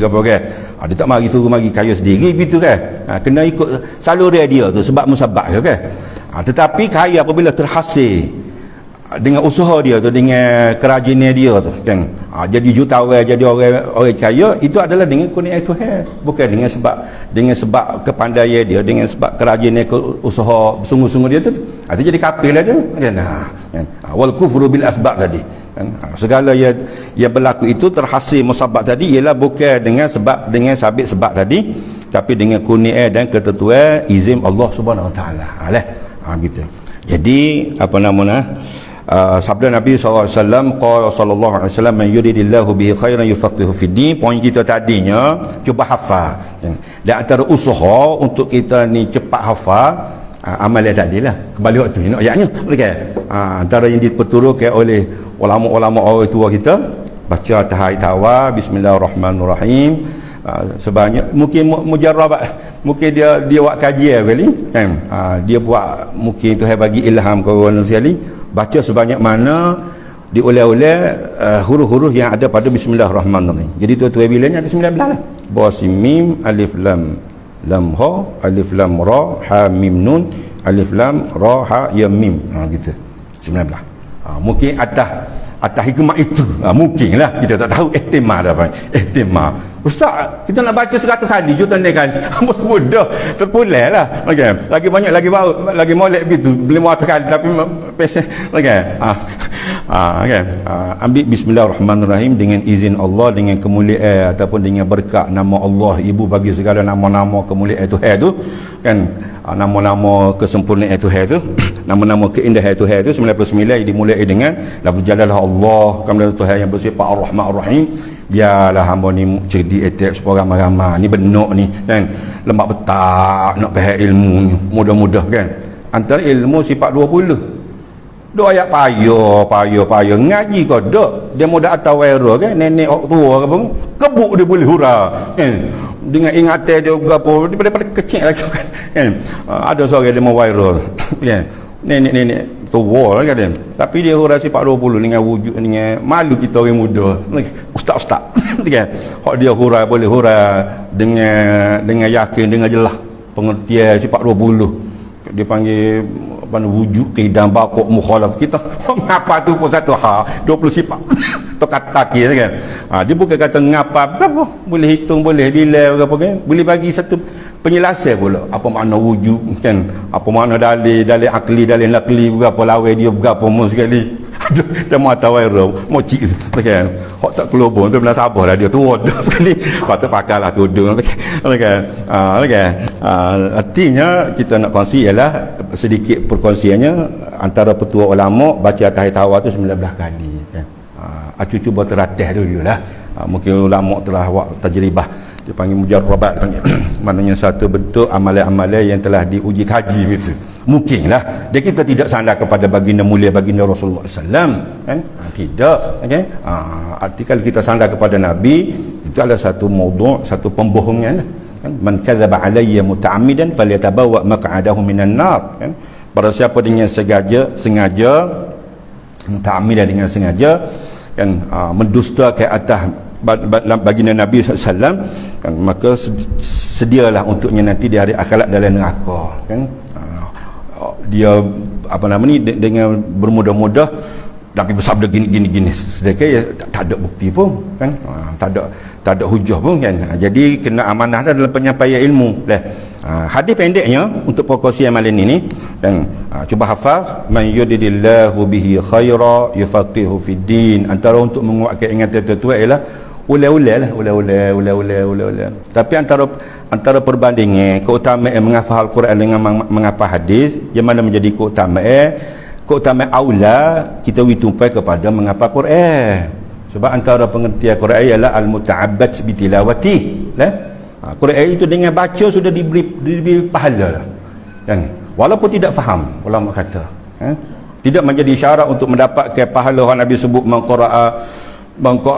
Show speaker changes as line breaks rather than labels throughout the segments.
ke apa kan. Dia tak mari turun mari kaya sendiri begitu kan. Kena ikut saluran dia tu sebab musabab kan. Tetapi kaya apabila terhasil dengan usaha dia tu, dengan kerajinan dia tu kan, jadi jutawan, jadi orang kaya, itu adalah dengan kurnia Tuhan, bukan dengan sebab kepandaian dia, dengan sebab kerajinan usaha sungguh-sungguh dia tu. Itu jadi kafir lah dia kan. Wal kufru bil asbab tadi kan. Segala yang berlaku itu terhasil musabab tadi ialah bukan dengan sabit sebab tadi, tapi dengan kurnia dan ketentuan izin Allah Subhanahu Wa Taala. Gitu. Jadi apa namanya, sabda Nabi SAW, qala sallallahu alaihi wasallam, man yuridillahu bihi khairan yufaqihu fid din. Poin kita tadinya cuba hafal, dan antara usaha untuk kita ni cepat hafal amalan tadilah kembali waktu ni ayatnya okey. Antara yang diperturutkan oleh ulama-ulama orang tua kita, baca tahiyat tawa bismillahirrahmanirrahim sebanyak mungkin mujarrab, mungkin dia buat kajian kali kan. Dia buat, mungkin Tuhan bagi ilham ke orang sekali, baca sebanyak mana diulang-ulang huruf-huruf yang ada pada bismillahirrahmanirrahim. Jadi tuan-tuan bilangnya ada 19 lah. Basim mim alif lam ha alif lam ra ha mim nun alif lam ra ha ya mim. Gitu 19. Mungkin atas hikmah itu mungkinlah, kita tak tahu, ihtimal apa ihtimal. Ustaz, kita nak baca 100 kali, jutaan kali, ampun mudah, terpulang lah. Okay. Lagi banyak, lagi bau, lagi molek begitu, beli 100 kali, tapi pesen. Okay. Okay. Ambil bismillahirrahmanirrahim dengan izin Allah, dengan kemuliaan ataupun dengan berkat nama Allah, ibu bagi segala nama-nama kemuliaan Tuhan tu kan. Nama-nama kesempurnaan Tuhan tu, nama-nama keindahan Tuhan tu 99 dimulai dengan lafaz jalalah Allah, kemuliaan Tuhan yang bersifat Ar-Rahman Ar-Rahim. Biarlah hamba ni cerdik etek supaya ramai-ramai ni benok ni kan, lembab betak nak faham ilmu ni, mudah-mudah kan. Antara ilmu sifat 20 dua ayat payah ngaji kau dak, dia mudah atau viral kan, nenek orang tua ke apa kebuk dia boleh hura kan, dengan ingatan dia berapa daripada kecil lagi kan. Ada seorang dia mau viral kan, nenek tua lah kan, tapi dia hura sifat 20 dengan wujud, dengan malu kita orang muda ustaz-ustaz kan. Hak dia hura boleh hura dengan yakin, dengan jelas pengertian sifat 20. Dia panggil wujud kidam bakok mukhalaf kita. Ngapa tu pun satu 20 sifat tu kata kira kan. Dia bukan kata ngapa berapa, boleh hitung, boleh bila berapa kan, boleh bagi satu penjelasan pula apa makna wujud kan, apa makna dalil akli, dalil nakli, berapa lawan dia, berapa mu sekali. Aduh, dia mau tahu mau cik kan. Hak tak kelobon tu benar sabarlah dia tu sekali. Patut pakailah tudung kan. Artinya kita nak kongsi ialah sedikit perkongsiannya antara petua ulama, baca tahiyat tawa tu 19 kali kan. Cuba terlatih dululah. Mungkin ulama telah buat tajribah, dia panggil mujarrabat, maknanya satu bentuk amalan-amalan yang telah diuji kaji gitu. Mungkinlah dia, kita tidak sandar kepada baginda mulia, baginda Rasulullah SAW kan? Tidak okay? Arti kalau kita sandar kepada Nabi, itu adalah satu maudhu', satu pembohongan kan? Man kadzaba alayya muta'ammidan falyatabawa maq'adahu minan nar kan? Barang siapa dengan sengaja muta'ammidan, dengan sengaja kan, mendusta ke atas baginda Nabi SAW kan, maka sedialah untuknya nanti di hari akhirat dalam neraka kan. Dia apa nama ni, dengan bermudah-mudah tapi bersabda gini sedekah ya, tak ada bukti pun kan, tak ada hujah pun kan. Jadi kena amanah dalam penyampaian ilmu dah. Hadis pendeknya untuk perkongsian malam ini dan cuba hafaz, man yuridillahu bihi khaira yufaqihu fid din. Antara untuk menguatkan ingatan tertua ialah ula. Tapi antara perbandingan keutamaan menghafal Al-Quran dengan menghafal hadis, yang mana menjadi keutamaan aula kita witumpai kepada menghafal Quran. Sebab antara pengertian Quran ialah al-muta'abbad bitilawati lah. Quran itu dengan baca sudah diberi pahala lah kan? Walaupun tidak faham, ulama kata tidak menjadi syarat untuk mendapatkan pahala. Nabi sebut man qara'a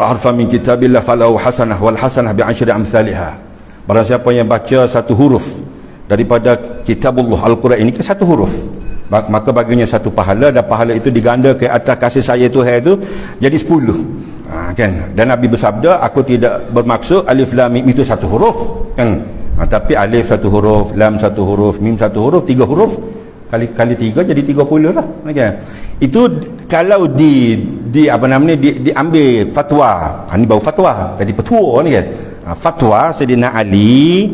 harfan min kitabillah falahu hasanah wal hasanah bi 10 amsalihha. Barang siapa yang baca satu huruf daripada kitabullah Al-Quran ini ke satu huruf, maka baginya satu pahala, dan pahala itu diganda ke atas kasih sayang Tuhan itu jadi 10. kan. Dan Nabi bersabda, aku tidak bermaksud alif lam mim itu satu huruf, kan. Tapi alif satu huruf, lam satu huruf, mim satu huruf, 3 huruf kali 3 jadi 30 lah, kan. Itu kalau apa namanya diambil fatwa. Ini baru fatwa, tadi petua ni kan. Fatwa Sayyidina Ali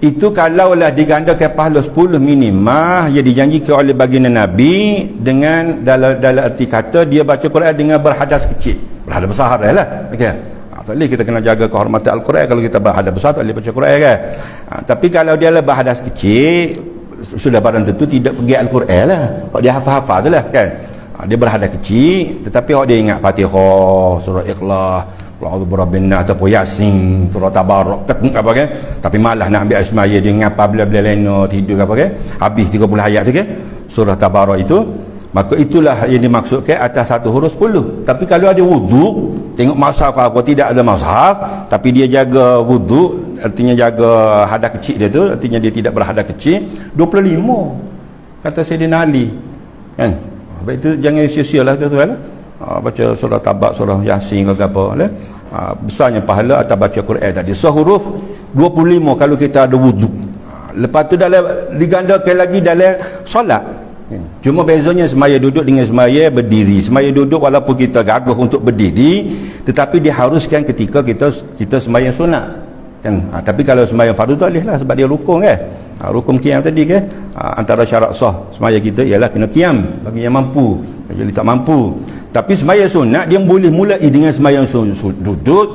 itu kalaulah digandakan pahala 10 minimah yang dijanjikan oleh baginda Nabi dengan dalam arti kata dia baca Quran dengan berhadas kecil. Berhadas besar lah, okey. Tak boleh kita kena jaga kehormatan Al-Quran kalau kita berhadas besar tak boleh baca Quran kan. Tapi kalau dia lah berhadas kecil sudah barang tentu tidak pergi Al-Quran lah. Kalau dia hafal-hafal tu lah kan. Dia berhadas kecil tetapi kalau dia ingat Fatihah, surah Ikhlas, Qul a'udzu birabbin nas ataupun Yasin, surah Tabarak apa kan. Tapi malah nak ambil asmaya dia ngapa bila-bila leno tidur apa kan. Habis 30 ayat tu kan. Surah Tabarak itu, maka itulah yang dimaksudkan atas satu huruf 10. Tapi kalau ada wudu, tengok mushaf apa tidak ada mushaf, tapi dia jaga wudu, artinya jaga hadas kecil dia tu, artinya dia tidak berhadas kecil, 25 kata Sayyidina Ali, kan. Sebab itu jangan sia-sia lah tuan-tuan lah. Baca surah Tabak, surah Yasin ke apa lah. Besarnya pahala atas baca Quran tadi. Sehuruf 25 kalau kita ada wudu. Lepas tu dalam digandakan lagi dalam solat. Cuma bezanya semaya duduk dengan semaya berdiri. Semaya duduk walaupun kita gagah untuk berdiri, tetapi diharuskan ketika kita sembahyang sunat, kan. Tapi kalau sembahyang fardu tak boleh lah sebab dia rukun kan. Rukun qiyam tadi kan. Antara syarat sah semaya kita ialah kena qiyam bagi yang mampu. Jadi tak mampu. Tapi sembahyang sunat dia boleh mulai dengan sembahyang duduk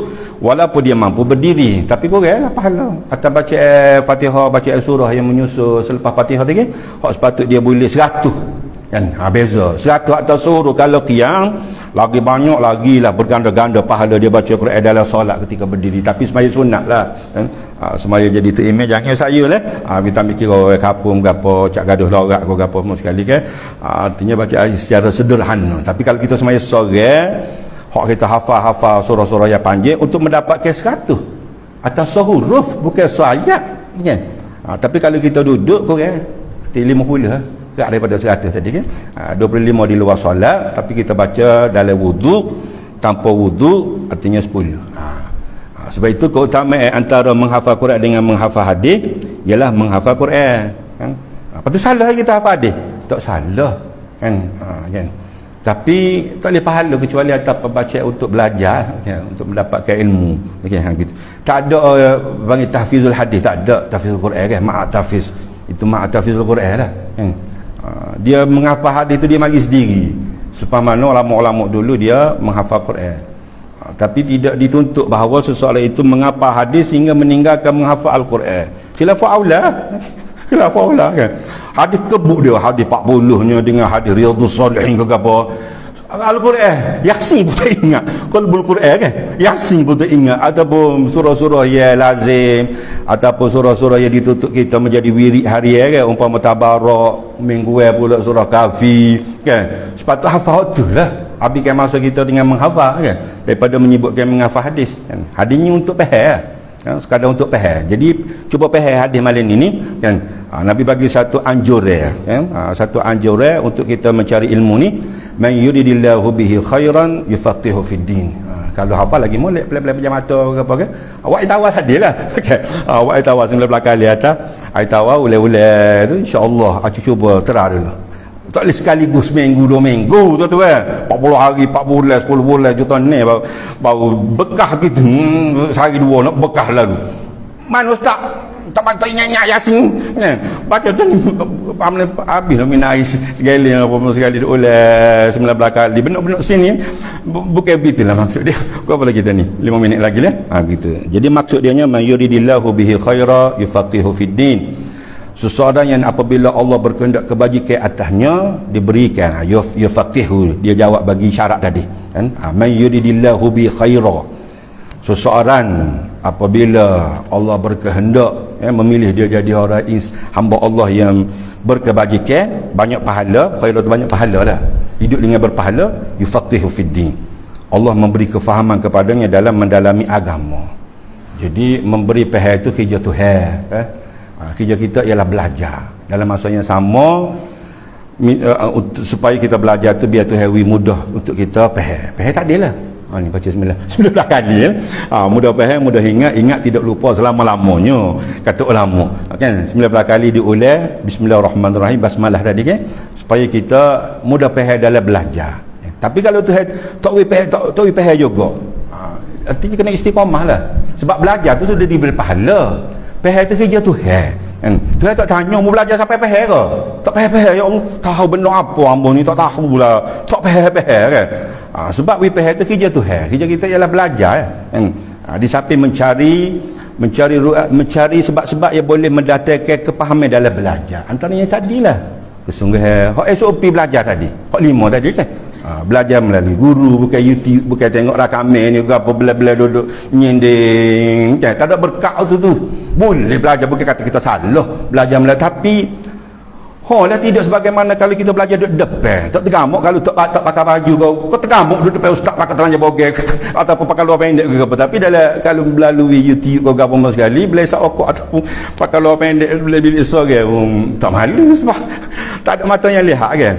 walaupun dia mampu berdiri. Tapi kuranglah pahala. Atas baca Fatihah, baca surah yang menyusul selepas Fatihah tadi, hak sepatut dia boleh 100. Kan? Beza. 100 atas suruh kalau qiyam lagi banyak lagi lah berganda-ganda pahala dia baca Quran dalam solat ketika berdiri. Tapi sembahyang sunat lah, kan. Sembahyang jadi tu imam jangan saya lah. Kita mikir orang kapung gapo, cak gaduh lorak ke gapo semua sekali kan. Artinya baca secara sederhana. Tapi kalau kita sembahyang sorang, hak kita hafal surah-surah yang panjang untuk mendapatkan 100 atas huruf bukan ayat, kan. Tapi kalau kita duduk kurang 50 lah. Tak daripada 100 tadi kan. 25 di luar solat, tapi kita baca dalam wudu, tanpa wudu artinya 10. Sebab itu keutamaan antara menghafal Quran dengan menghafal hadis ialah menghafal Quran, kan. Apa tu salah kita hafal hadis? Tak salah, kan. Kan. Tapi tak boleh pahala kecuali atas pembacaan untuk belajar, kan, untuk mendapatkan ilmu, kan, gitu. Tak ada panggil tahfizul hadis, tak ada tahfizul Quran kan, ma'a tahfiz. Itu ma'a tahfizul Quran lah, kan. Dia menghafal hadis tu dia mari sendiri. Selepas mana ulama-ulama dulu dia menghafal Quran. Tapi tidak dituntut bahawa seseorang itu menghafal hadis hingga meninggalkan menghafal Al-Quran. Khilafah aula. Khilafah aula kan. Hadis kebuk dia, hadis 40-nya dengan hadis Riyadhus Shalihin ke apa. Al-Quran Yasin pun tak ingat. Qalbul Quran kan, Yasin pun tak ingat. Ataupun surah-surah yang lazim, ataupun surah-surah yang ditutup kita menjadi wirid harian kan, umpama Tabarak, mingguan pula surah Kahfi kan. Sepatut hafal tu lah, habiskan masa kita dengan menghafal kan, daripada menyebutkan menghafal hadis kan. Hadis ni untuk faham kan, sekadar untuk faham. Jadi cuba faham hadis malam ini kan. Nabi bagi satu anjuran kan, satu anjuran untuk kita mencari ilmu ni. Man yuridillahu bihi khairan yufaqihu fid din. Kalau hafal lagi molek pelan-pelan pejam mata ke apa ke, awak tawal hadis lah. Okey. Awak tawal 19 kali atas, ai tawal ule-ule tu insya-Allah aku cuba terah dulu. Tak boleh sekaligus seminggu 2 minggu tuan-tuan. 40 hari, 4 bulan, 10 bulan juta ni baru bekah gitu. Sehari dua nak bekah lalu. Mana ustaz? Tak ingat Yasin kan. Baca tu habis lah minai sekali apa sekali oleh 19 kali benar-benar sini bukan begitulah maksud dia. Kau apa lagi kita ni 5 minit lagi lah gitu. Jadi maksud dia nya mayuridillahu bihi khaira yufaqihu fid din. Seseorang yang apabila Allah berkehendak kebajikan atasnya diberikan yufaqihu, dia jawab bagi syarat tadi kan. Mayuridillahu bihi khaira. Seseorang apabila Allah berkehendak memilih dia jadi orang hamba Allah yang berkebajikan, banyak pahala, khairah tu banyak pahala lah, hidup dengan berpahala, yufaqihu fid din. Allah memberi kefahaman kepadanya dalam mendalami agama. Jadi memberi faham itu kerja Tuhan kerja kita ialah belajar dalam masa yang sama, supaya kita belajar tu biar Tuhan mudah untuk kita faham tak adalah Ni baca 19 kali ya. Mudah faham, mudah ingat tidak lupa selama-lamanya kata ulama kan. 19 kali diulang bismillahirrahmanirrahim, basmalah tadi kan, supaya kita mudah faham dalam belajar. Tapi kalau tu tak faham juga, artinya kena istiqamah lah. Sebab belajar tu sudah diberi pahala. Faham tu kerja Tuhan kan. Tuhan tak tanya mau belajar sampai faham ke? Tak faham, ya Allah tahu benar apa hamba ni, tak tahu lah, tak faham kan. Sebab faham tu kerja Tuhan. Kerja kita ialah belajar kan. Di samping mencari sebab-sebab yang boleh mendatangkan kepahaman dalam belajar. Antaranya tadilah kesungguhan hak SOP belajar tadi, hak 5 tadi kan. Belajar melalui guru, bukan YouTube, bukan tengok rakaman ni apa bela-bela duduk nyending kan. Tak ada berkat tu boleh belajar, bukan kata kita salah belajar melalui, tapi lah tidak sebagaimana kalau kita belajar duduk depan. Tak tergamuk kalau tak pakai baju kau tergamuk duduk depan ustaz pakai telanjang bogel ataupun pakai luar pendek ke apa. Tapi dalam kalau melalui YouTube kau apa sekali boleh sakok ataupun pakai luar pendek boleh bilik sore tak malu sebab tak ada mata yang lihat kan.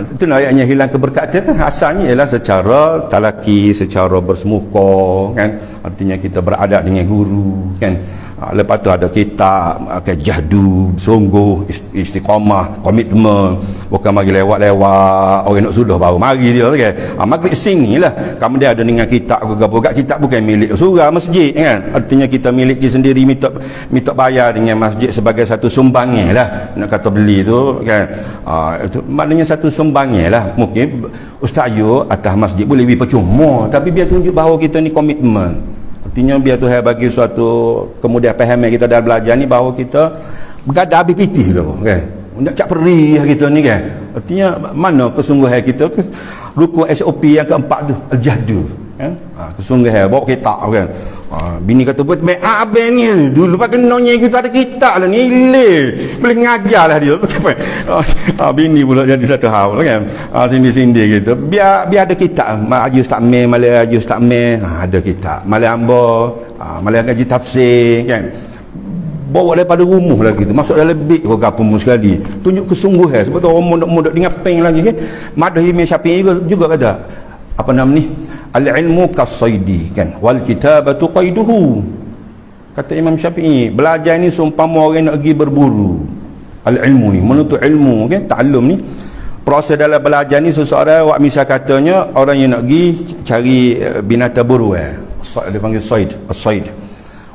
Itu ayatnya hilang keberkatan kan. Asalnya ialah secara talaki, secara bersemuka kan. Artinya kita beradab dengan guru kan. Lepas tu ada kitab, jahdu, sungguh, istiqamah, komitmen, bukan mari lewat-lewat orang nak sudah baru mari dia kan. Maghrib sini lah kemudian ada dengan kitab kitab bukan milik surah masjid kan. Artinya kita miliki sendiri, minta bayar dengan masjid sebagai satu sumbangan lah, nak kata beli tu kan. Itu maknanya satu sumbangan lah. Mungkin Ustaz Ayu atas masjid boleh beri percuma, tapi biar tunjuk bahawa kita ni komitmen. Artinya biar Tuhan bagi suatu kemudian pahaman kita dalam belajar ni, bahawa kita bergadah habis pitih tu kan. Nak cak perih kita ni kan. Artinya mana kesungguhan kita, rukun SOP yang keempat tu al-jahdu kan. Kesungguhan bawa kitab kan. Bini kata buat baik abang ni dulu pakai nonye kita ada kitab lah ni boleh ngajar lah dia. Bini pula jadi satu hal kan. Sindi-sindi gitu biar ada kitab. Ajus takmir malah ajus takmir ada kitab malah hamba malah ngaji tafsir kan. Bawa daripada rumah lagi tu masuk dalam beg kau gapung sekali, tunjuk kesungguhan. Sebab tu orang mondok-mondok dengan peng lagi kan. Madhab Imam Syafi'i juga kata apa nama ni, al-ilmu kas-saidi kan, wal kitabatu qaiduhu. Kata Imam Syafi'i, belajar ni seumpama orang nak pergi berburu. Al-ilmu ni menuntut ilmu kan, ta'allum ni proses dalam belajar ni. Seseorang wak misal katanya orang yang nak pergi cari binatang buru dia panggil said, as-said.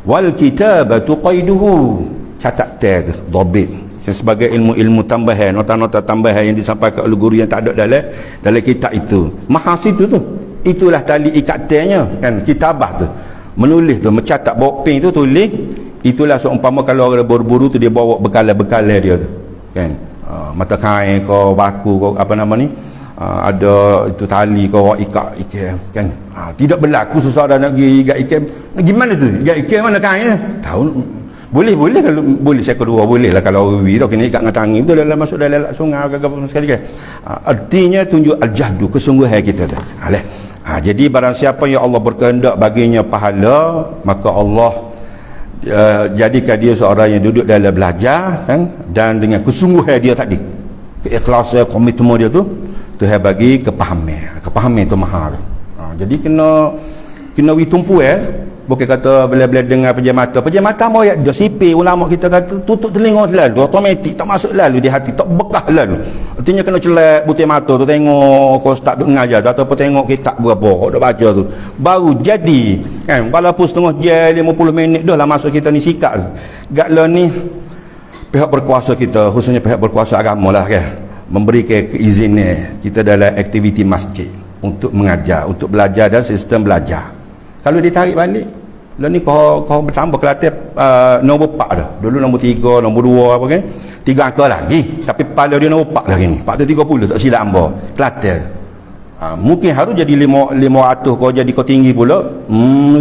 Wal kitabatu qaiduhu, catat tag, dhabit sebagai ilmu-ilmu tambahan, nota-nota tambahan yang disampaikan oleh guru yang tak ada dalam kitab itu. Mahas itu tu, itulah tali ikatannya kan. Kitabah tu menulis tu, mencatat bawa pen tu tulis. Itulah seumpama kalau orang berburu tu dia bawa bekalan-bekalan dia tu kan. Mata kain kau, baku kau, apa nama ni, ada itu tali kau ikat kan. Tidak berlaku seseorang nak pergi ikat ikan. Gimana tu ikat ikan, mana kain tahu. Boleh kalau boleh saya kedua boleh lah kalau ruwi tu kena ikat dengan tangan betul dalam masuk dalam sungai ke apa sekali kan. Artinya tunjuk al-jahdu, kesungguhan kita tu. Jadi barang siapa yang Allah berkehendak baginya pahala, maka Allah jadikan dia seorang yang duduk dalam belajar kan, dan dengan kesungguhan dia tadi, keikhlasan, komitmen dia tu, Tuhan bagi kepahaman tu mahal. Jadi kena witumpu bukan kata bila-bila dengar pejamata mau ya dah sipir. Ulama kita kata tutup telinga selalu, automatik tak masuk lalu di hati, tak bekah lalu. Artinya kena celak butir mata tu, tengok kau start duk ngajar ataupun tengok kitab berapa kau dah baca tu baru jadi kan. Walaupun setengah jam 50 minit dah lah masuk kita ni sikap gaklah ni pihak berkuasa kita, khususnya pihak berkuasa agama lah kan, memberikan keizinan kita dalam aktiviti masjid untuk mengajar, untuk belajar dan sistem belajar. Kalau ditarik balik lah ni kau bertambah Kelantan nombor 4 dah. Dulu nombor 3, nombor 2 apa kan, 3 angka lagi, tapi kepala dia nombor 4 lagi ni, 430 tak silap hamba Kelantan. Mungkin harus jadi 500 kau jadi kau tinggi pula.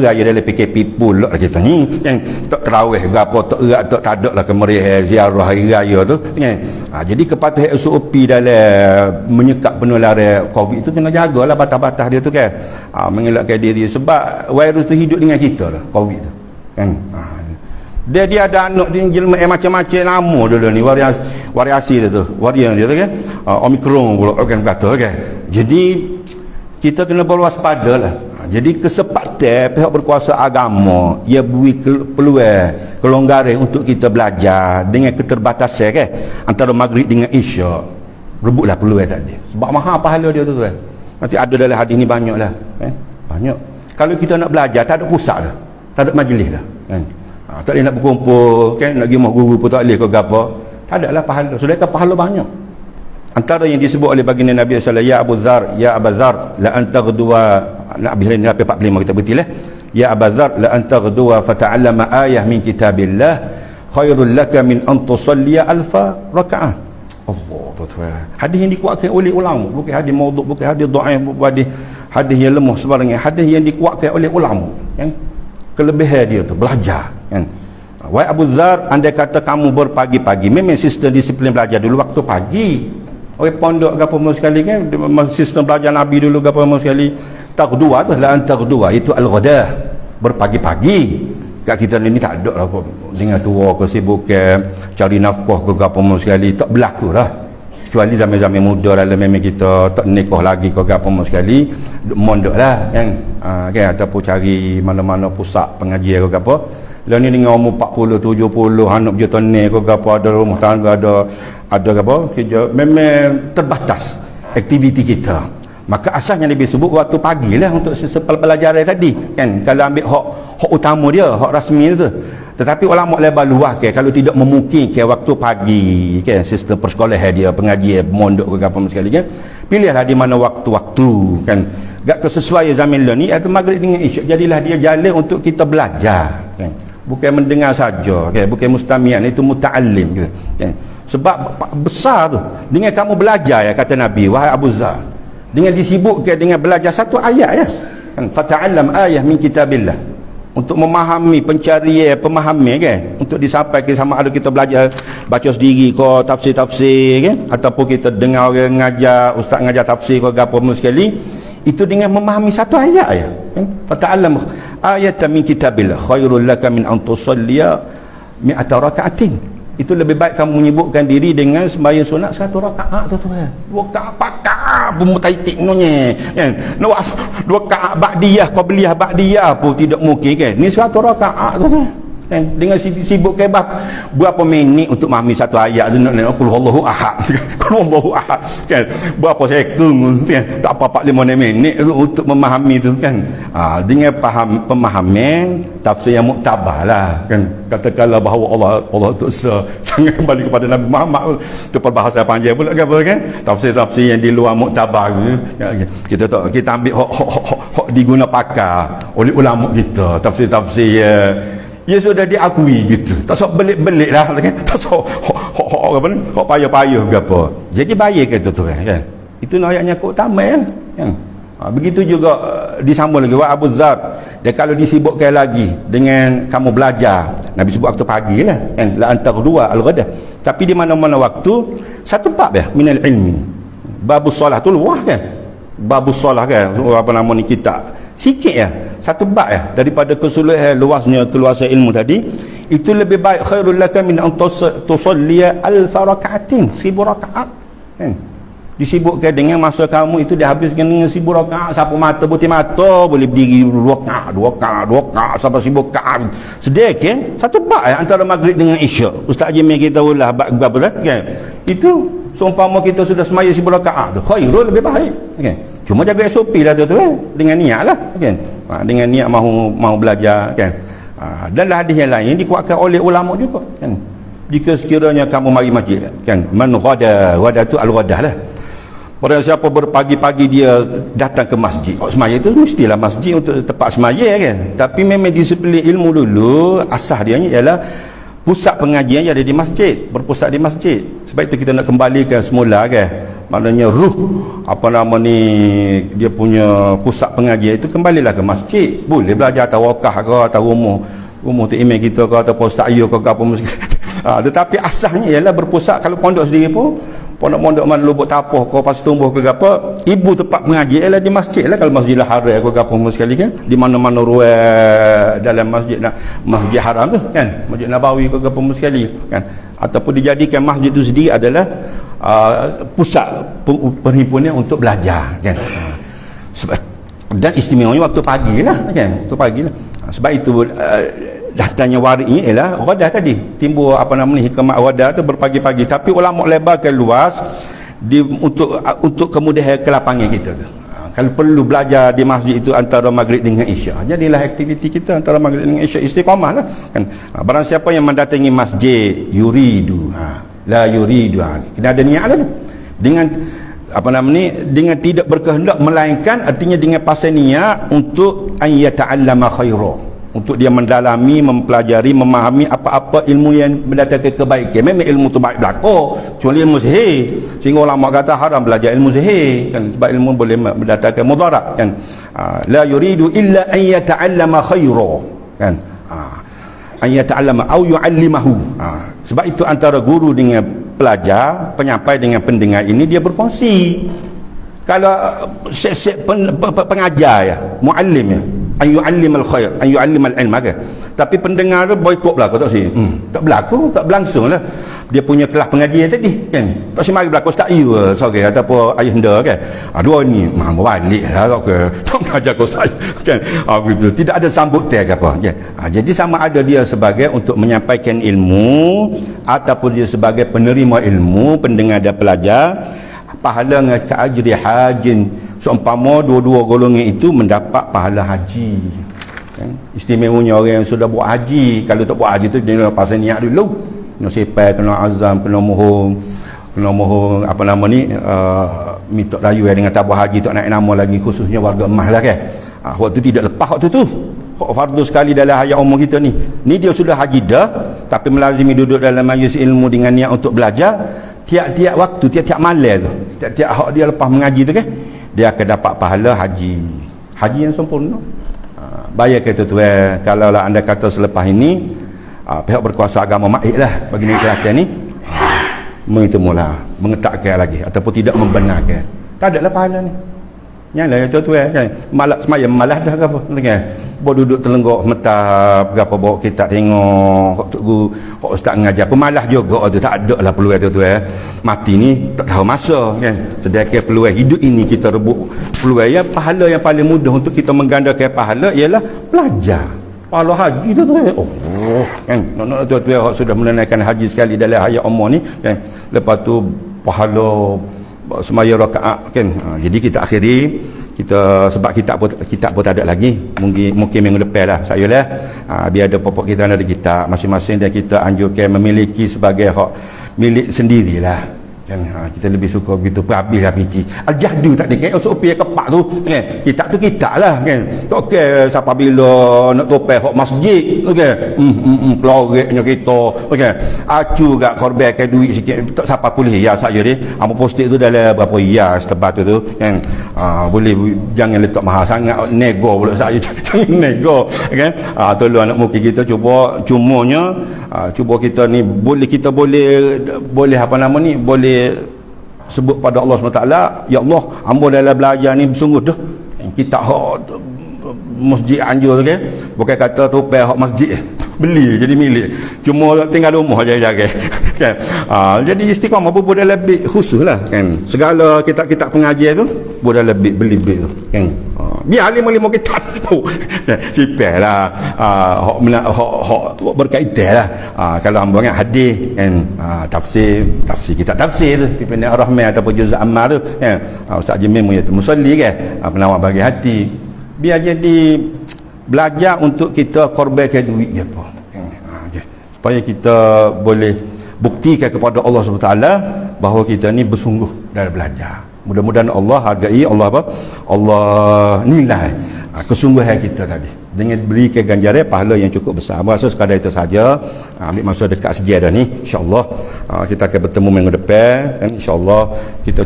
Raya dalam PKP pula kita ni yang tak terawih berapa tak erat tak ada lah kemeriah ziarah hari raya tu kan. Jadi kepatuhan SOP dalam menyekap penularan COVID tu kena jagalah batas-batas dia tu kan. Mengelakkan diri sebab virus tu hidup dengan kita lah, COVID tu kan. Dia ada anak dia jelma macam-macam nama dulu ni, variasi dia tu, varian dia tu kan. Omicron pula kan kata kan. Jadi kita kena berwaspada lah. Jadi kesempatan pihak berkuasa agama ia beri peluang kelonggaran untuk kita belajar dengan keterbatasan kan antara maghrib dengan isyak. Rebutlah peluang tadi. Sebab mahal pahala dia tu tuan. Nanti ada dalam hadis ni banyak lah banyak. Kalau kita nak belajar tak ada pusat dah, tak ada majlis dah kan. Tak boleh nak berkumpul kan, nak pergi rumah guru pun tak boleh ke apa. Tak ada lah pahala. Sedangkan pahala banyak. Antara yang disebut oleh baginda Nabi sallallahu alaihi wasallam, ya Abu Dzar, ya Abu Dzar, la anta ghduwa, nak habis ni 45 kita berhenti lah. Ya Abu Dzar, la anta ghduwa fata'allama ayah min kitabillah khairul laka min an tusalliya alfa rakaah. Allah tuan. Hadis yang dikuatkan oleh ulama, bukan hadis maudhu', bukan hadis dhaif, bukan hadis yang lemah sebarangnya. Hadis yang dikuatkan oleh ulama kan. Kelebihan dia tu belajar kan. Wahai Abu Dzar, andai kata kamu berpagi-pagi, memang sistem disiplin belajar dulu waktu pagi. Orang pondok ke apa sekali kan, sistem belajar Nabi dulu ke apa sekali. Taqdua tu la antaqdua, itu al-ghadah, berpagi-pagi. Kat kita ni tak ada lah dengan tua ke sibuk ke cari nafkah ke apa sekali, tak berlaku lah. Kecuali zaman-zaman muda lah memang kita tak nikah lagi ke apa sekali, mondok lah kan. Kan ataupun cari mana-mana pusat pengajian ke apa. Lalu ni dengan umur 40, 70, anak berjuta ni ke apa, ada rumah tangga, ada apa kerja, memang terbatas aktiviti kita. Maka asalnya lebih sebut waktu pagi lah untuk pelajaran tadi kan. Kalau ambil hak utama dia, hak rasmi tu. Tetapi ulama lebar luas ke kalau tidak memungkinkan waktu pagi kan, sistem persekolahan dia, pengajian, mondok ke apa sekali kan, pilihlah di mana waktu-waktu kan. Gak kesesuaian zaman ni atau maghrib dengan isyak, jadilah dia jalan untuk kita belajar kan. Bukan mendengar saja okay? Bukan mustami'an, itu muta'allim gitu, okay? Sebab besar tu dengan kamu belajar ya, kata Nabi, wahai Abu Dzar, dengan disibukkan dengan belajar satu ayat ya kan, fata'allam ayah min kitabillah, untuk memahami pencarian pemahaman kan, untuk disampaikan sama ada kita belajar baca sendiri ke tafsir-tafsir kan, ataupun kita dengar orang ngajar, ustaz ngajar tafsir ke apa sekali, itu dengan memahami satu ayat ya kan, fata'allam ayat min kitabillah khairul laka min an tusalliya mi'ata raka'atin. Itu lebih baik kamu menyibukkan diri dengan sembahyang sunat 100 rakaat tu tuan. 2 rakaat pakar pemutaitik nonye kan. 2 rakaat ba'diyah, qabliyah ba'diyah pun tidak mungkin kan. Ni 100 rakaat tu tuan. Kan dengan sibuk kebab berapa minit untuk memahami satu ayat tu, nak qul huwallahu ahad. Qul huwallahu ahad kan. Berapa sekon kan. Tak apa 45 minit untuk memahami tu kan. Dengan pemahaman tafsir yang muktabar lah kan. Katakanlah bahawa Allah tu esa, jangan kembali kepada Nabi Muhammad tu, perbahasan panjang pula kan. Tafsir-tafsir yang di luar muktabar kita ambil hak diguna pakar oleh ulama kita, tafsir-tafsir ya sudah diakui gitu, tak sok belik-belik lah kan, tak sok apa ni, hok payah-payah ke apa. Jadi baik kata tu kan. Itu ayatnya utama kan. Begitu juga disambung lagi wa Abu Dzar, dia kalau disibukkan lagi dengan kamu belajar, Nabi sebut waktu pagi lah kan, la antaqdua al-ghadah, tapi di mana-mana waktu satu bab ya minal ilmi, babus solah tu luah kan, babus solah kan, apa nama ni kitab sikit ya, satu bab ya, daripada keseluruhan luasnya keluasan ilmu tadi. Itu lebih baik khairul laka min an tusalliya alfa raka'atin, 1000 rakaat kan. Disibukkan dengan masa kamu itu dihabiskan dengan 1000 rakaat. Siapa mata putih mata boleh berdiri 2 rakaat sampai 1000 rakaat. Sedekah satu bab ya, antara maghrib dengan isyak. Ustaz Jimmy kita ulah bab berapa kan. Itu seumpama kita sudah semaya 1000 rakaat tu, khairul, lebih baik kan. Cuma jaga SOP lah tu kan, dengan niat lah kan. Dengan niat mahu belajar kan. Dan hadis yang lain dikuatkan oleh ulama juga kan. Jika sekiranya kamu mari masjid kan, man ghada tu al-ghadah lah. Orang siapa berpagi-pagi dia datang ke masjid, semaya itu mestilah masjid untuk tempat semaya kan. Tapi memang disiplin ilmu dulu asas dia ialah pusat pengajian yang ada di masjid, berpusat di masjid. Sebab itu kita nak kembalikan semula kan, maknanya ruh apa nama ni dia punya pusat pengajian itu kembalilah ke masjid. Boleh belajar tawakah ke atau rumah tu imam kita ke atau ustaz ayu ke apa tetapi asasnya ialah berpusat. Kalau pondok sendiri pun pondok-pondok mana lubuk tapoh ke pas tumbuh ke apa, ibu tempat pengajian ialah di masjid lah. Kalau Masjidil Haram ke apa sekali kan, di mana-mana ruang dalam masjid Masjid Haram tu kan, Masjid Nabawi ke apa sekali kan, ataupun dijadikan masjid itu sendiri adalah pusat perhimpunan untuk belajar kan. Sebab dan istimewanya waktu pagi lah kan, waktu pagi lah. Sebab itu datangnya warid ni ialah wadah tadi, timbul apa nama ni, hikmah wadah tu berpagi-pagi, tapi ulama lebarkan luas untuk kemudahan kelapangan kita tu. Kalau perlu belajar di masjid itu antara maghrib dengan isyak, jadilah aktiviti kita antara maghrib dengan isyak, istiqamah lah kan. Barang siapa yang mendatangi masjid yuridu la yuridu, kena ada niat lah tu, dengan apa nama ni, dengan tidak berkehendak, melainkan artinya dengan pasal niat untuk an yata'allama khaira, untuk dia mendalami, mempelajari, memahami apa-apa ilmu yang mendatangkan kebaikan. Memang ilmu tu baik belaka, kecuali ilmu sihir, sehingga ulama kata haram belajar ilmu sihir kan, sebab ilmu boleh mendatangkan mudarat kan. La yuridu illa an yata'allama khaira kan, an yata'allama au yu'allimahu. Sebab itu antara guru dengan pelajar, penyampai dengan pendengar ini dia berkongsi. Kalau pengajar ya, muallim ya, an yu'allimal khair, an yu'allimal ilm ke. Tapi pendengar tu boikot berlaku tak sih? Tak berlaku, tak berlangsung lah. Dia punya kelas pengajian tadi kan. Tak si mari berlaku ustaz you sorry ataupun ayahanda kan. Dua ni mau balik lah ke. Tak mengajar kau saya kan. Begitu. Tidak ada sambutan ke apa. Kan? Jadi sama ada dia sebagai untuk menyampaikan ilmu ataupun dia sebagai penerima ilmu, pendengar dan pelajar, pahala dengan keajri hajin, seumpama dua-dua golongan itu mendapat pahala haji kan? Istimewanya orang yang sudah buat haji, kalau tak buat haji tu dia nak pasal niat dulu, kena sipai, kena azam, kena mohon apa nama ni, minta rayu dengan tabah haji, tak naik nama lagi, khususnya warga emas lah kan. Waktu tidak lepas waktu tu fardu sekali dalam hayat umur kita ni dia sudah haji dah, tapi melazimi duduk dalam majlis ilmu dengan niat untuk belajar. Tiap-tiap waktu, tiap-tiap malam tu, tiap-tiap hak dia lepas mengaji tu kan, dia akan dapat pahala haji yang sempurna. Bayar kata tu kalau lah anda kata selepas ini pihak berkuasa agama maik lah bagi negeri Kelantan ni mula mengetakkan lagi ataupun tidak membenarkan, tak ada lah pahala ni. Yang lah tu kan, malas semayang malas dah ke apa kan, bawa duduk telenggok metap ke apa, bawa kita tengok kok ustaz mengajar pemalas juga tu, tak ada lah peluang tu mati ni tak tahu masa kan. Sedangkan peluang hidup ini kita rebut peluang yang pahala yang paling mudah untuk kita menggandakan pahala ialah belajar. Pahala haji tu kan, nak tu sudah menunaikan haji sekali dalam hayat umur ni kan, lepas tu pahala semaya rakaat kan. Jadi kita akhiri kita, sebab kitab pun tak ada lagi, mungkin minggu depan lah saya lah, biar ada pokok kita ada kitab masing-masing dan kita anjurkan memiliki sebagai hak milik sendirilah kan. Kita lebih suka begitu, habis lah pici al-jahdu tak ada kan, usuk pi kepak tu kan, kitab tu kitab lah kan, tak okey siapa bila nak topeh hak masjid okey keluarganya kita okey acu gak korban ke duit sikit, tak siapa boleh ya saya dia apa postik tu dalam berapa hias tempat tu kan. Boleh jangan letak mahal sangat, nego pula saya jangan nego kan. Tolong anak murid kita cumanya cuba kita ni kita boleh apa nama ni, boleh sebut pada Allah SWT, ya Allah hamba dalam belajar ni bersungguh dah, kita hak masjid anjur tu kan, bukan kata tu hak masjid beli jadi milik, cuma tinggal rumah jaga kan. Jadi istiqamah pun boleh lebih khusus lah kan, segala kitab-kitab pengajian tu boleh lebih beli tu kan. Biar lima kitab tu sipeh lah, hak berkaitan lah. Kalau hamba kan hadis kan, tafsir kitab tafsir Pimpinan Ar-Rahman ataupun Juz' Ammar tu kan, Ustaz Jamil Muhyiddin Musalli kan, penawar bagi hati, biar jadi belajar untuk kita korbankan duit je apa supaya kita boleh buktikan kepada Allah SWT bahawa kita ni bersungguh dalam belajar. Mudah-mudahan Allah hargai, Allah nilai kesungguhan kita tadi dengan berikan ganjaran pahala yang cukup besar. Rasa sekadar itu saja, ambil masa dekat sedia dah ni, insya-Allah kita akan bertemu minggu depan kan, insya-Allah kita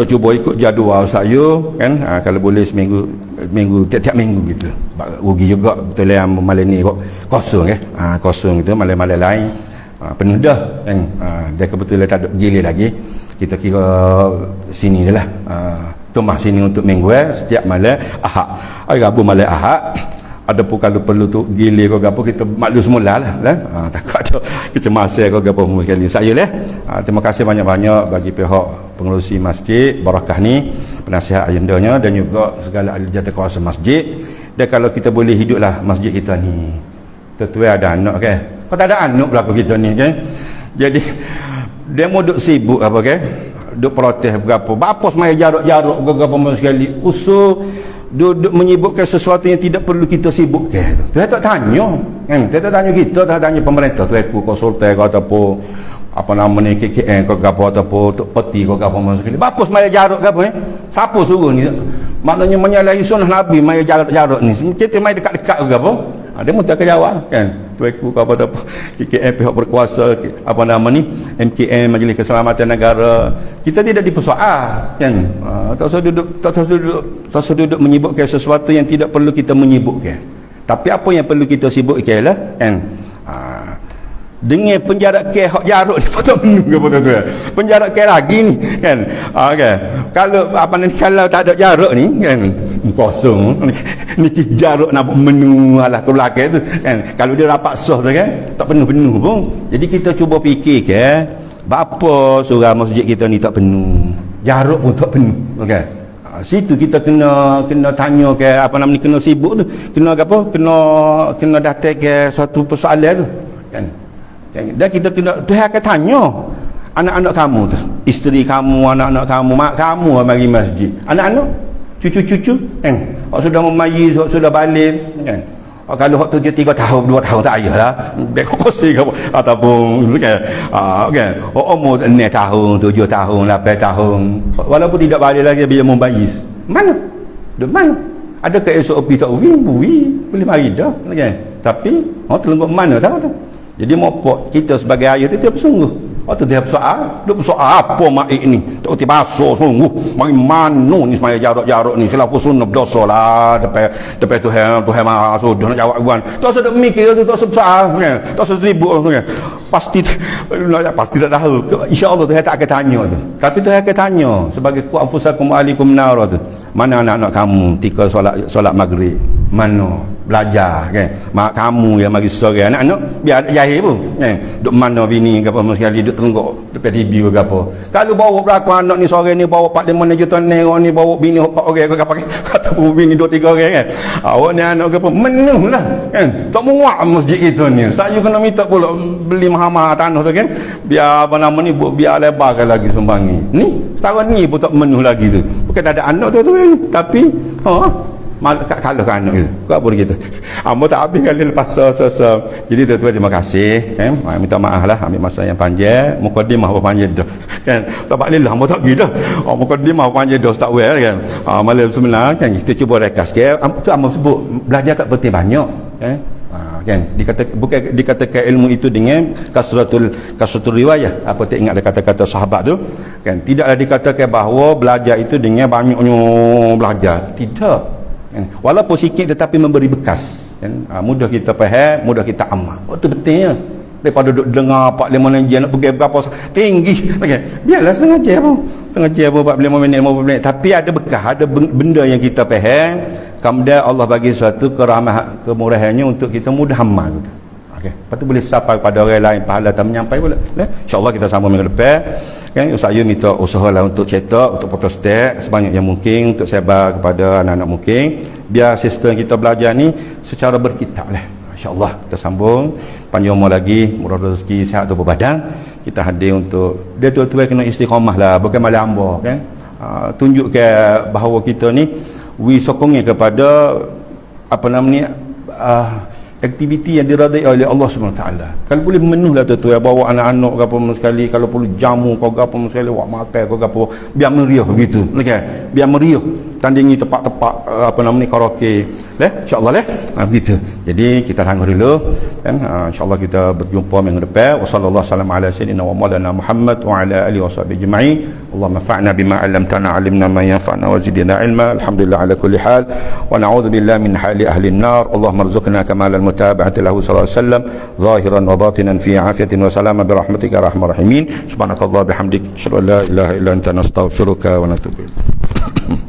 cuba ikut jadual saya kan, kalau boleh minggu tiap-tiap minggu gitu. Rugi juga betul yang malam ni kosong kosong gitu, malam-malam lain penuh dah kan. Dan kebetulan tak ada gila lagi, kita kira sini dah lah, tumah sini untuk minggu setiap malam Ahad, hari Rabu malam Ahad. Ada pun kalau perlu tu gila ke apa, kita maklum semula lah takut ada kecemasan ke apa sekali saya lah. Terima kasih banyak-banyak bagi pihak pengerusi masjid Barakah ni, penasihat ayundanya dan juga segala ahli jawatan kuasa masjid. Dan kalau kita boleh hiduplah masjid kita ni, tetua ada anak kan, kau tak ada anak berlaku kita ni kan. Jadi dia mau duk sibuk apa kan, duk protes berapa semaya jarak-jarak berapa sekali usul duduk menyibukkan sesuatu yang tidak perlu kita sibukkan. Dia tak tanya kan, dia tak tanya kita, tak tanya pemerintah tu aku konsultan kau ataupun apa nama ni KKN kau apa ataupun tok peti kau apa sekali. Berapa semaya jarak ke apa ni? Siapa suruh ni? Maknanya menyalahi sunnah Nabi maya jarak ni. Kita mai dekat-dekat ke apa? Dia mesti akan jawab kan. Tuanku apa KKN pihak berkuasa apa nama ni MKN Majlis Keselamatan Negara, kita tidak dipersoal kan. Tak usah duduk menyibukkan sesuatu yang tidak perlu kita menyibukkan. Tapi apa yang perlu kita sibukkan lah kan, dengan penjarak ke hak jarak ni potong ke apa tu, penjarak ke lagi ni kan. Okay. Kalau apa ni, kalau tak ada jarak ni kan kosong ni jarak nak menu alah ke belakang tu kan. Kalau dia rapat sah tu kan tak penuh-penuh pun. Jadi kita cuba fikir ke berapa surau masjid kita ni tak penuh, jarak pun tak penuh. Okey. Situ kita kena tanya ke apa nama ni, kena sibuk tu, kena apa, kena datang ke satu persoalan tu kan. Dan kita kena, Tuhan akan tanya anak-anak kamu tu, isteri kamu, anak-anak kamu, mak kamu mari masjid, anak-anak, cucu-cucu kan, sudah memayis, sudah balik kan. Kalau hak 3 tahun 2 tahun tak payahlah baik kosi ke ataupun kan, kan umur 6 tahun 7 tahun 8 tahun walaupun tidak balik lagi bila membayis, mana adakah SOP tak boleh mari dah kan. Tapi terlengguk mana tahu tu. Jadi mopok kita sebagai ayah tu tiap sungguh. Waktu dia bersoal apa maik ni? Tak reti basuh sungguh. Mari mano ni semaya jarak-jarak ni. Khilafus sunnah berdosa lah. Depan Tuhan masuk dah nak jawab buan. Tak usah mikir tu, tak usah bersoal kan. Tak usah sibuk kan. Pasti tak tahu. Insya-Allah Tuhan tak akan tanya tu. Tapi Tuhan akan tanya sebagai ku anfusakum alikum nar tu. Mana anak-anak kamu ketika solat maghrib? Mana belajar kan, mak kamu yang mari sore anak-anak biar jahil pun kan, duk mana bini ke apa sekali duk tengok depan TV ke apa. Kalau bawa belakang anak ni sore ni bawa 4-5 juta ni bawa bini 4 orang ke apa ataupun bini 2-3 orang kan, awak ni anak ke apa menuh lah kan, tak muat masjid kita ni. Saya kena minta pula beli mahal-mahal tanah tu kan, biar apa nama ni, biar lebarkan lagi sumbangi ni setahun ni pun tak menuh lagi tu. Bukan tak ada anak tu kan, tapi kalau kan anak itu kau apa begitu amba tak habis kali lepas jadi tuan-tuan terima kasih kan, minta maaf lah ambil masa yang panjang, mukadimah apa panjang dah kan, tak boleh lah amba tak pergi dah mukadimah panjang dah tak well kan. Malam sebenar kan kita cuba rekas ke tu amba sebut belajar tak penting banyak kan, dikatakan ilmu itu dengan kasratul riwayah. Apa tak ingat ada kata-kata sahabat tu kan, tidaklah dikatakan bahawa belajar itu dengan banyaknya belajar, tidak kan? Walaupun sikit tetapi memberi bekas kan, mudah kita faham, mudah kita amal. Itu betulnya daripada duduk dengar 4-5 jam nak pergi berapa tinggi kan, biarlah setengah jam pun 45 minit 50 minit, tapi ada bekas, ada benda yang kita faham. Kemudian Allah bagi suatu kemurahannya untuk kita mudah amal gitu. Okey, lepas tu boleh sampai pada orang lain, pahala tak menyampai pula. Insya-Allah kita sambung minggu depan. Kan saya minta usahalah untuk cetak, untuk photostat sebanyak yang mungkin, untuk sebar kepada anak-anak mungkin, biar sistem kita belajar ni secara berkitab lah. Insya-Allah kita sambung, panjang umur lagi, murah rezeki, sihat tubuh badan. Kita hadir untuk dia tu kena istiqamah lah, bukan malah hamba kan. Tunjukkan bahawa kita ni sokongi kepada apa namanya aktiviti yang diradai oleh Allah SWT. Kalau boleh memenuhlah tu bawa anak-anak ke apa sekali, kalau perlu jamu kau ke apa sekali, wak makan kau ke apa, biar meriah begitu okay? Biar meriah tandingi tempat-tempat apa namanya karaoke insya-Allah begitu. Jadi kita tangguh dulu kan, insya-Allah kita berjumpa minggu depan. Wassallallahu ala sayyidina wa maulana Muhammad wa ala alihi washabbihi ajma'in. Allahumma fa'na bima 'allamtana 'allimna ma yanfa'una wa zidna ilma. Alhamdulillah ala kulli hal wa na'udzu billahi min hali ahli an-nar. Allahumma arzuqna kamalal mutaba'ati lahu sallallahu alaihi wasallam zahiran wa batinan fi 'afiyatin wa salaman bi rahmatika arhamar rahimin. Subhanakallah bihamdik asyhadu an la ilaha illa anta nastaghfiruka wa natubu ilaik.